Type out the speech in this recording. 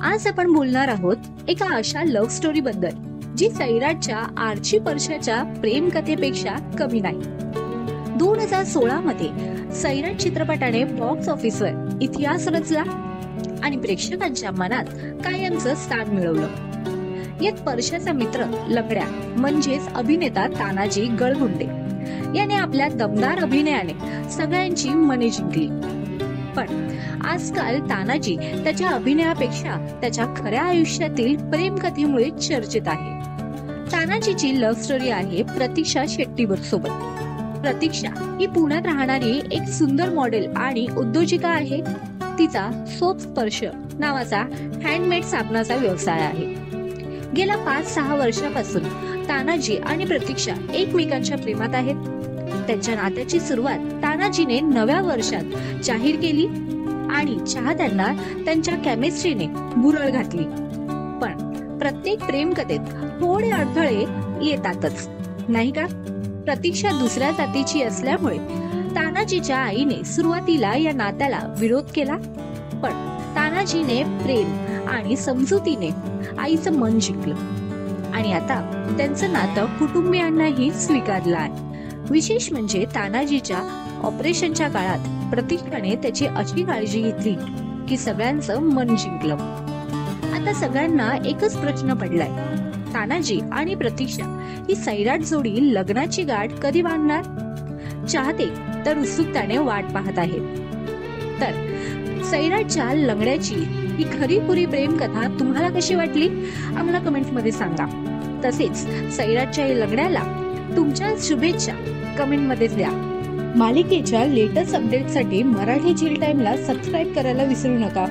आज आपण बोलणार आहोत एका अशा लव्ह स्टोरी बद्दल जी सैराटच्या आर्ची परशाच्या प्रेम कथेपेक्षा कमी नाही। 2016 मध्ये सैराट चित्रपटाने बॉक्स ऑफिसवर इतिहास रचला आणि प्रेक्षकांच्या मनात कायमचं स्थान मिळवलं। यात परशाचा मित्र लंगड्या म्हणजेच अभिनेता तानाजी गळगुंडे याने आपल्या दमदार अभिनयाने सगळ्यांची मने जिंकली। पण आजकाल तानाजी त्याच्या अभिनयापेक्षा त्याच्या खऱ्या आयुष्यातील प्रेम कथेमुळे चर्चेत आहे। तानाजीची लव्ह स्टोरी आहे प्रतीक्षा शेट्टी सोबत। प्रतीक्षा ही पुण्यात राहणारी एक सुंदर मॉडेल आणि उद्योजिका आहे। तिचा सोप स्पर्श नावाचा हँडमेड साबणाचा व्यवसाय आहे। गेल्या 5-6 वर्षापासून तानाजी आणि प्रतीक्षा एकमेकांच्या प्रेमात आहेत। त्यांच्या नात्याची सुरुवात तानाजीने नव्या वर्षात जाहीर केली आणि चाहत्यांना त्यांच्या केमिस्ट्रीने भुरळ घातली। पण प्रत्येक प्रेम कथेत थोडे अडथळे येतातच, नाही का? प्रतीक्षा दुसऱ्या जातीची असल्यामुळे तानाजीच्या आईने सुरुवातीला या नात्याला विरोध केला, पण तानाजीने प्रेम आणि समजुतीने आईचं मन जिंकलं आणि आता त्यांचं नातं कुटुंबियांनाही स्वीकारलं आहे। विशेष म्हणजे तानाजीच्या ऑपरेशनच्या काळात प्रतीक्षाने त्याची अशी काळजी घेतली की सगळ्यांचं मन जिंकलं। आता सगळ्यांना एकच प्रश्न पडलाय, तानाजी आणि प्रतीक्षा ही सैराट जोडी लग्नाची गाठ कधी बांधणार? चाहते तर उत्सुकतेने वाट पाहत आहेत। तर सैराटच्या लंगड्याची ही खरीखुरी प्रेम कथा तुम्हाला कशी वाटली आम्हाला कमेंट मध्ये सांगा। तसेच सैराटच्या लंगड्याला तुमच्या शुभेच्छा कमेंट मध्ये द्या। मालिकेच्या लेटेस्ट अपडेटसाठी मराठी झील टाइमला सबस्क्राइब करायला विसरू नका।